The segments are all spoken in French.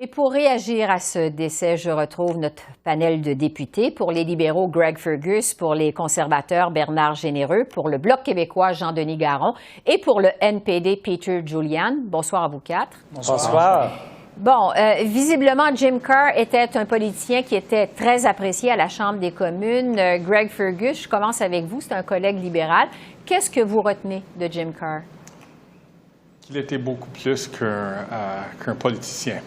Et pour réagir à ce décès, je retrouve notre panel de députés. Pour les libéraux, Greg Fergus. Pour les conservateurs, Bernard Généreux. Pour le Bloc québécois, Jean-Denis Garon. Et pour le NPD, Peter Julian. Bonsoir à vous quatre. Bonsoir. Bon, visiblement, Jim Carr était un politicien qui était très apprécié à la Chambre des communes. Greg Fergus, je commence avec vous, c'est un collègue libéral. Qu'est-ce que vous retenez de Jim Carr? Qu'il était beaucoup plus qu'un politicien.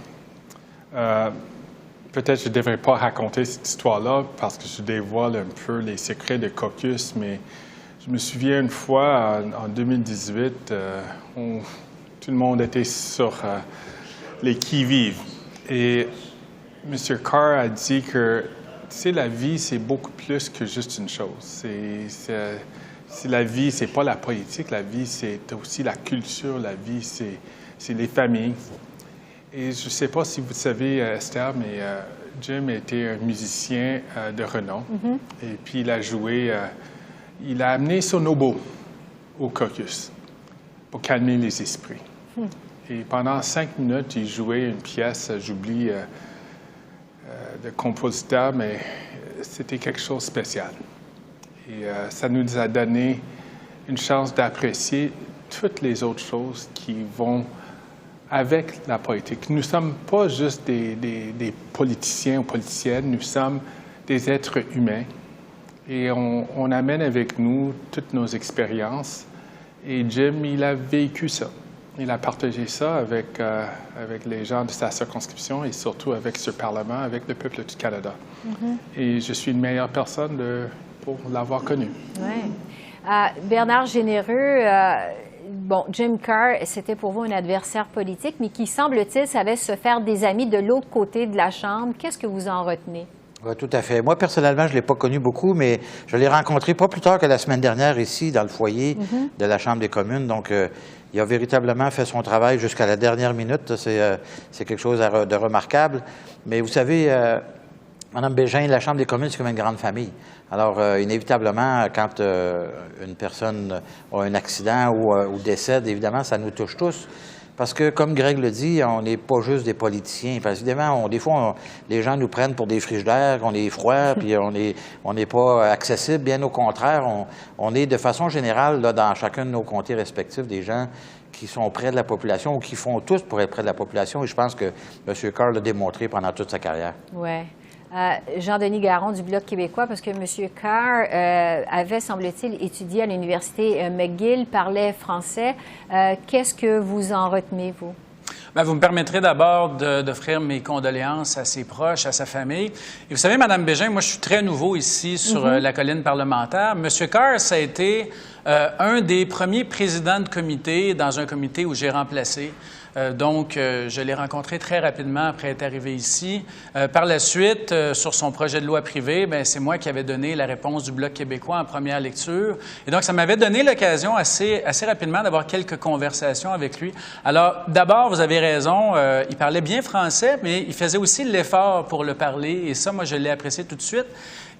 Peut-être que je ne devrais pas raconter cette histoire-là parce que je dévoile un peu les secrets de caucus, mais je me souviens une fois, en 2018, tout le monde était sur les qui-vive. Et M. Carr a dit que, tu sais, la vie, c'est beaucoup plus que juste une chose. La vie, c'est pas la politique. La vie, c'est aussi la culture. La vie, c'est les familles. Et je ne sais pas si vous savez, Esther, mais Jim était un musicien de renom. Et puis, il a joué... il a amené son oboe au caucus pour calmer les esprits. Et pendant 5 minutes, il jouait une pièce, j'oublie, de compositeur, mais c'était quelque chose de spécial. Et ça nous a donné une chance d'apprécier toutes les autres choses qui vont avec la politique. Nous ne sommes pas juste des politiciens ou politiciennes, nous sommes des êtres humains. Et on amène avec nous toutes nos expériences. Et Jim, il a vécu ça. Il a partagé ça avec les gens de sa circonscription et surtout avec ce Parlement, avec le peuple du Canada. Et je suis une meilleure personne pour l'avoir connu. Oui. Bernard Généreux, bon, Jim Carr, c'était pour vous un adversaire politique, mais qui, semble-t-il, savait se faire des amis de l'autre côté de la Chambre. Qu'est-ce que vous en retenez? Oui, tout à fait. Moi, personnellement, je ne l'ai pas connu beaucoup, mais je l'ai rencontré pas plus tard que la semaine dernière ici, dans le foyer de la Chambre des communes. Donc, il a véritablement fait son travail jusqu'à la dernière minute. C'est quelque chose de remarquable. Mais vous savez, Mme Bégin, la Chambre des communes, c'est comme une grande famille. Alors, inévitablement, quand une personne a un accident ou décède, évidemment, ça nous touche tous. Parce que, comme Greg le dit, on n'est pas juste des politiciens. Parce évidemment, des fois, les gens nous prennent pour des frigidaires, qu'on est froid, puis on n'est pas accessible. Bien au contraire, on est de façon générale, là, dans chacun de nos comtés respectifs, des gens qui sont près de la population ou qui font tous pour être près de la population. Et je pense que M. Carr l'a démontré pendant toute sa carrière. Oui. Jean-Denis Garon du Bloc québécois, parce que M. Carr avait, semble-t-il, étudié à l'Université McGill, parlait français. Qu'est-ce que vous en retenez, vous? Bien, vous me permettrez d'abord d'offrir mes condoléances à ses proches, à sa famille. Et vous savez, Mme Bégin, moi, je suis très nouveau ici sur la colline parlementaire. M. Carr, ça a été un des premiers présidents de comité dans un comité où j'ai remplacé. Donc, je l'ai rencontré très rapidement après être arrivé ici. Par la suite, sur son projet de loi privé, bien, c'est moi qui avais donné la réponse du Bloc québécois en première lecture. Et donc, ça m'avait donné l'occasion assez rapidement d'avoir quelques conversations avec lui. Alors, d'abord, vous avez raison, il parlait bien français, mais il faisait aussi l'effort pour le parler. Et ça, moi, je l'ai apprécié tout de suite.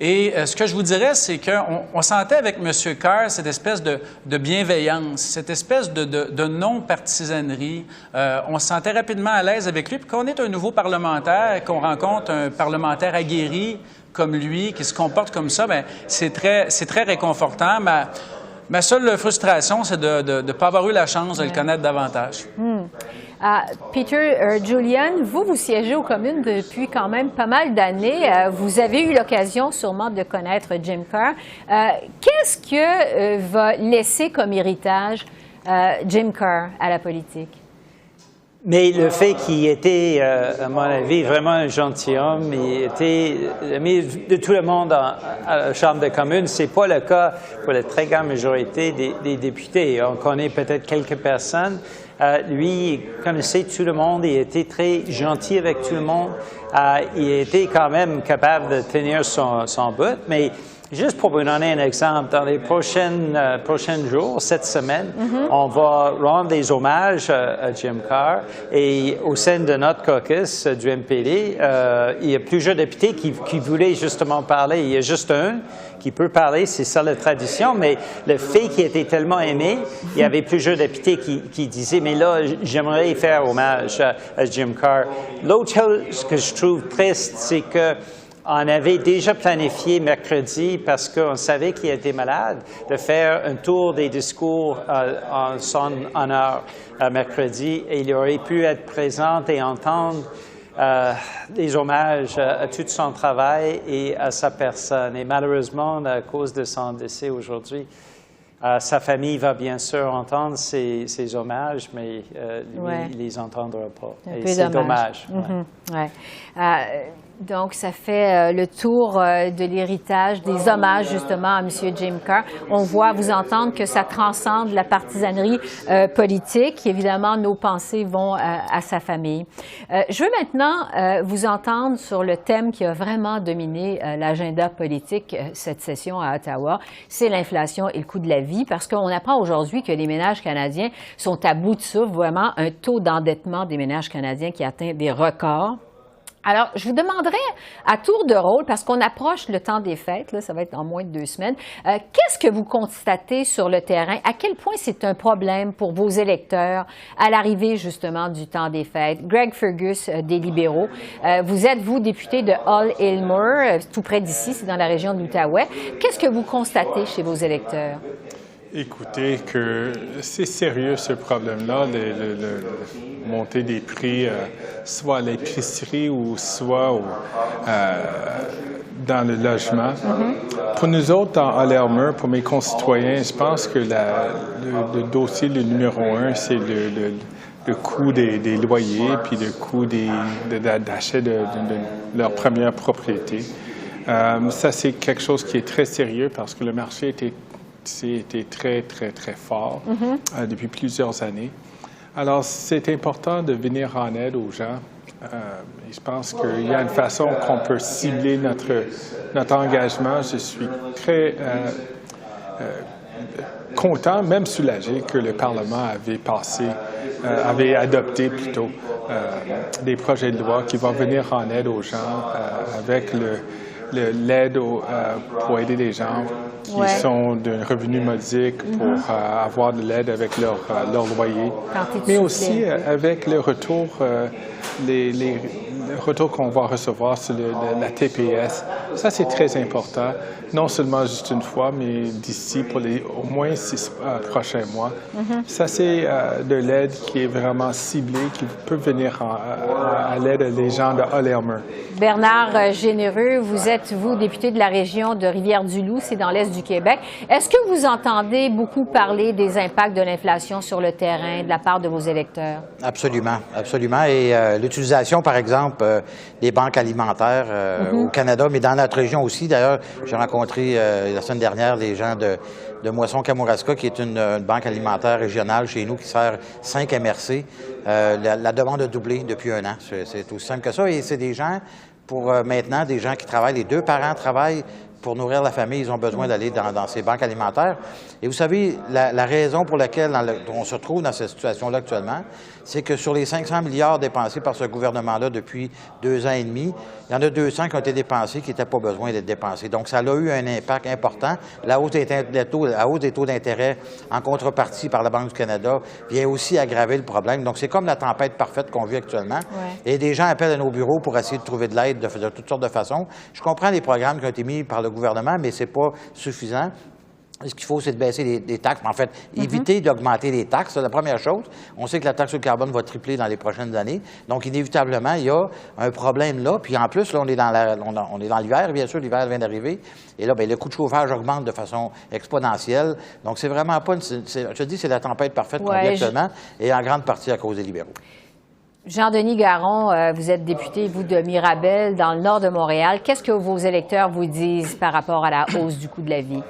Et ce que je vous dirais, c'est qu'on sentait avec M. Carr cette espèce de bienveillance, cette espèce de non-partisanerie. On se sentait rapidement à l'aise avec lui. Puis qu'on est un nouveau parlementaire, qu'on rencontre un parlementaire aguerri comme lui, qui se comporte comme ça, bien, c'est très réconfortant. Ma seule frustration, c'est de ne pas avoir eu la chance de le connaître davantage. Peter Julian, vous siégez aux communes depuis quand même pas mal d'années. Vous avez eu l'occasion sûrement de connaître Jim Carr. Qu'est-ce que va laisser comme héritage Jim Carr à la politique? Mais le fait qu'il était, à mon avis, vraiment un gentilhomme, il était ami de tout le monde à la Chambre des communes. C'est pas le cas pour la très grande majorité des députés. On connaît peut-être quelques personnes. Lui, il connaissait tout le monde, il était très gentil avec tout le monde. Il était quand même capable de tenir son bout, mais Juste pour vous donner un exemple, dans les prochains jours, cette semaine, on va rendre des hommages à Jim Carr et au sein de notre caucus du MPD, il y a plusieurs députés qui voulaient justement parler. Il y a juste un qui peut parler, c'est ça la tradition, mais le fait qu'il était tellement aimé, il y avait plusieurs députés qui disaient, mais là, j'aimerais faire hommage à Jim Carr. L'autre chose que je trouve triste, c'est que on avait déjà planifié mercredi, parce qu'on savait qu'il était malade, de faire un tour des discours en son honneur mercredi, et il aurait pu être présent et entendre les hommages à tout son travail et à sa personne. Et malheureusement, à cause de son décès aujourd'hui, sa famille va bien sûr entendre ces hommages, mais lui, il ne les entendra pas. Et c'est dommage. Donc, ça fait le tour de l'héritage, des hommages justement à M. Jim Carr. On voit, vous entendre que ça transcende la partisanerie politique. Évidemment, nos pensées vont à sa famille. Je veux maintenant vous entendre sur le thème qui a vraiment dominé l'agenda politique cette session à Ottawa, c'est l'inflation et le coût de la vie, parce qu'on apprend aujourd'hui que les ménages canadiens sont à bout de souffle, vraiment un taux d'endettement des ménages canadiens qui atteint des records. Alors, je vous demanderais à tour de rôle, parce qu'on approche le temps des fêtes, là, ça va être en moins de 2 semaines, qu'est-ce que vous constatez sur le terrain? À quel point c'est un problème pour vos électeurs à l'arrivée justement du temps des fêtes? Greg Fergus, des Libéraux, vous êtes, vous, député de Hull-Aylmer, tout près d'ici, c'est dans la région de l'Outaouais. Qu'est-ce que vous constatez chez vos électeurs? Écoutez, que c'est sérieux ce problème-là, la montée des prix, soit à l'épicerie ou soit dans le logement. Pour nous autres, dans Hull-Aylmer, pour mes concitoyens, je pense que le dossier, le numéro 1, c'est le coût des loyers puis le coût d'achat de leur première propriété. Ça, c'est quelque chose qui est très sérieux parce que le marché était très, très, très fort depuis plusieurs années. Alors, c'est important de venir en aide aux gens. Et je pense qu'il y a une façon qu'on peut cibler notre engagement. Je suis très content, même soulagé, que le Parlement avait adopté plutôt des projets de loi qui vont venir en aide aux gens avec l'aide pour aider les gens qui sont d'un revenu modique pour avoir de l'aide avec leur loyer, mais aussi avec le retour, les retours qu'on va recevoir sur la TPS. Ça, c'est très important, non seulement juste une fois, mais d'ici pour au moins 6 prochains mois. Ça, c'est de l'aide qui est vraiment ciblée, qui peut venir à l'aide des gens de Hull-Aylmer. Bernard Généreux, vous êtes, vous, député de la région de Rivière-du-Loup, c'est dans l'est du Québec. Est-ce que vous entendez beaucoup parler des impacts de l'inflation sur le terrain de la part de vos électeurs? Absolument, absolument. Et l'utilisation, par exemple, des banques alimentaires au Canada, mais dans notre région aussi. D'ailleurs, j'ai rencontré la semaine dernière les gens de Moisson-Kamouraska, qui est une banque alimentaire régionale chez nous qui sert 5 MRC. La demande a doublé depuis 1 an. C'est aussi simple que ça. Et c'est des gens, pour maintenant, des gens qui travaillent, les 2 parents travaillent pour nourrir la famille, ils ont besoin d'aller dans ces banques alimentaires. Et vous savez, la raison pour laquelle on se retrouve dans cette situation-là actuellement, c'est que sur les 500 milliards dépensés par ce gouvernement-là depuis 2 ans et demi, il y en a 200 qui ont été dépensés qui n'étaient pas besoin d'être dépensés. Donc, ça a eu un impact important. La hausse des taux d'intérêt en contrepartie par la Banque du Canada vient aussi aggraver le problème. Donc, c'est comme la tempête parfaite qu'on vit actuellement. Et des gens appellent à nos bureaux pour essayer de trouver de l'aide de toutes sortes de façons. Je comprends les programmes qui ont été mis par le gouvernement, mais ce n'est pas suffisant. Ce qu'il faut, c'est de baisser les taxes. En fait, éviter d'augmenter les taxes, c'est la première chose. On sait que la taxe sur le carbone va tripler dans les prochaines années. Donc, inévitablement, il y a un problème là. Puis, en plus, là, on est dans l'hiver, bien sûr, l'hiver vient d'arriver. Et là, bien, le coût de chauffage augmente de façon exponentielle. Donc, c'est vraiment pas je te dis, c'est la tempête parfaite qu'on vit actuellement, et en grande partie à cause des libéraux. Jean-Denis Garon, vous êtes député, vous, de Mirabel, dans le nord de Montréal. Qu'est-ce que vos électeurs vous disent par rapport à la hausse du coût de la vie?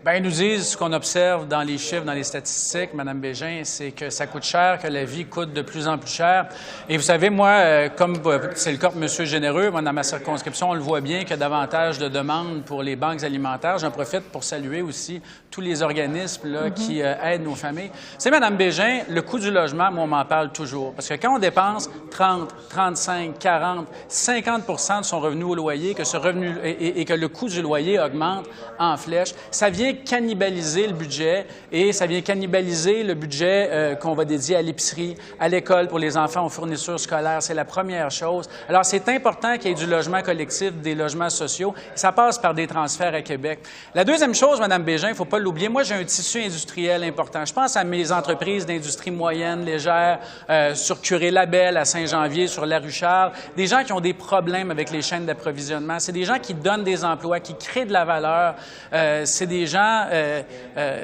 Bien, ils nous disent ce qu'on observe dans les chiffres, dans les statistiques, Mme Bégin, c'est que ça coûte cher, que la vie coûte de plus en plus cher. Et vous savez, moi, comme c'est le cas pour M. Généreux, moi, dans ma circonscription, on le voit bien qu'il y a davantage de demandes pour les banques alimentaires. J'en profite pour saluer aussi tous les organismes là, qui aident nos familles. C'est Mme Bégin, le coût du logement, moi, on m'en parle toujours. Parce que quand on dépense 30, 35, 40, 50 de son revenu au loyer, que ce revenu et que le coût du loyer augmente en flèche, ça vient cannibaliser le budget et ça vient cannibaliser le budget qu'on va dédier à l'épicerie, à l'école pour les enfants, aux fournitures scolaires. C'est la première chose. Alors, c'est important qu'il y ait du logement collectif, des logements sociaux. Ça passe par des transferts à Québec. La deuxième chose, Mme Bégin, il ne faut pas l'oublier, moi, j'ai un tissu industriel important. Je pense à mes entreprises d'industrie moyenne, légère, sur Curé-Labelle, à Saint-Janvier, sur la rue Charles, des gens qui ont des problèmes avec les chaînes d'approvisionnement. C'est des gens qui donnent des emplois, qui créent de la valeur. C'est des gens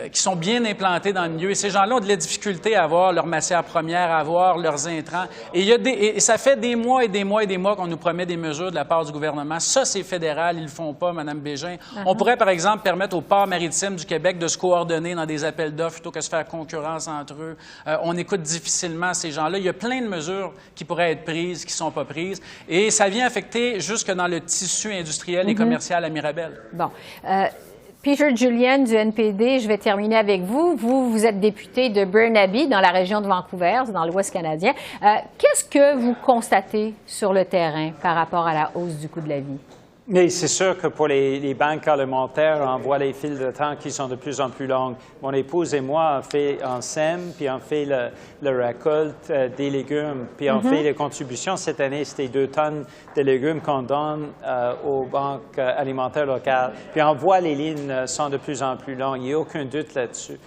qui sont bien implantés dans le milieu. Et ces gens-là ont de la difficulté à avoir leurs matières premières, à avoir leurs intrants. Et ça fait des mois et des mois et des mois qu'on nous promet des mesures de la part du gouvernement. Ça, c'est fédéral. Ils le font pas, Mme Bégin. On pourrait, par exemple, permettre aux ports maritimes du Québec de se coordonner dans des appels d'offres plutôt que de se faire concurrence entre eux. On écoute difficilement ces gens-là. Il y a plein de mesures qui pourraient être prises, qui ne sont pas prises. Et ça vient affecter jusque dans le tissu industriel et commercial à Mirabel. Bon. Peter Julian du NPD, je vais terminer avec vous. Vous êtes député de Burnaby, dans la région de Vancouver, dans l'Ouest canadien. Qu'est-ce que vous constatez sur le terrain par rapport à la hausse du coût de la vie? Mais c'est sûr que pour les banques alimentaires, on voit les files de temps qui sont de plus en plus longues. Mon épouse et moi, on sème, puis on fait la récolte des légumes, puis on fait les contributions. Cette année, c'était 2 tonnes de légumes qu'on donne aux banques alimentaires locales. Puis on voit les lignes sont de plus en plus longues. Il n'y a aucun doute là-dessus.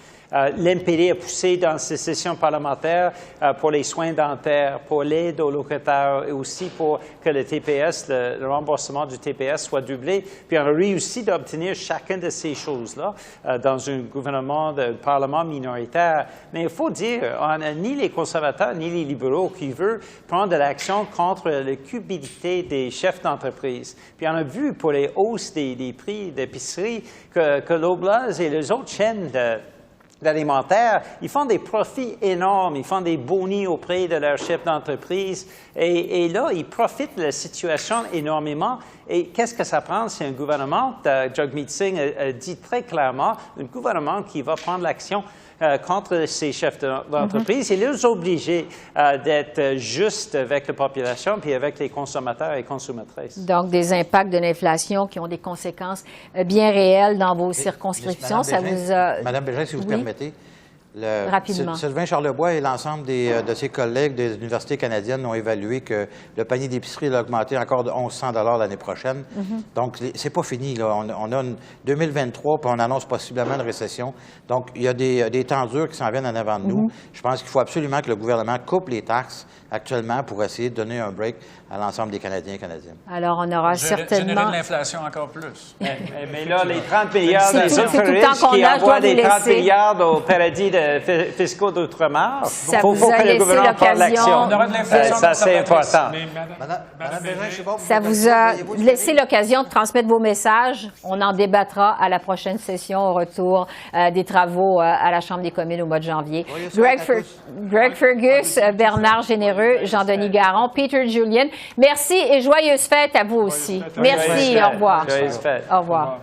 L'NPD a poussé dans ces sessions parlementaires pour les soins dentaires, pour l'aide aux locataires et aussi pour que le TPS, le remboursement du TPS soit doublé. Puis on a réussi d'obtenir chacune de ces choses-là dans un gouvernement de parlement minoritaire. Mais il faut dire, on n'a ni les conservateurs ni les libéraux qui veulent prendre de l'action contre la cupidité des chefs d'entreprise. Puis on a vu pour les hausses des prix d'épicerie que Loblaws et les autres chaînes d'alimentaire, ils font des profits énormes, ils font des bonis auprès de leurs chefs d'entreprise et là, ils profitent de la situation énormément. Et qu'est-ce que ça prend? C'est un gouvernement, Jagmeet Singh a dit très clairement, un gouvernement qui va prendre l'action contre ces chefs d'entreprise et les obliger d'être justes avec la population puis avec les consommateurs et consommatrices. Donc, des impacts de l'inflation qui ont des conséquences bien réelles dans vos circonscriptions. Madame Bégin, si vous permettez. Rapidement. Sylvain Charlebois et l'ensemble de ses collègues des universités canadiennes ont évalué que le panier d'épicerie a augmenté encore de 1 100 $ l'année prochaine. Donc, c'est pas fini. Là. On a 2023, puis on annonce possiblement une récession. Donc, il y a des temps durs qui s'en viennent en avant de nous. Je pense qu'il faut absolument que le gouvernement coupe les taxes actuellement pour essayer de donner un break à l'ensemble des Canadiens et Canadiennes. Alors, on aura certainement... Générer de l'inflation encore plus. Mais là, les 30 milliards des autres riches qui a, envoient des 30 milliards au paradis fiscaux d'outre-mer, il faut que le gouvernement prenne l'action. On aura de l'inflation. Ça, c'est important. Madame Bégin, je sais pas, ça vous a laissé l'occasion de transmettre vos messages. On en débattra à la prochaine session au retour des travaux à la Chambre des communes au mois de janvier. Greg Fergus, Bernard Généreux, Jean-Denis Garon, Peter Julian. Merci et joyeuses fêtes à vous aussi. Merci, au revoir. Joyeuses fêtes. Au revoir.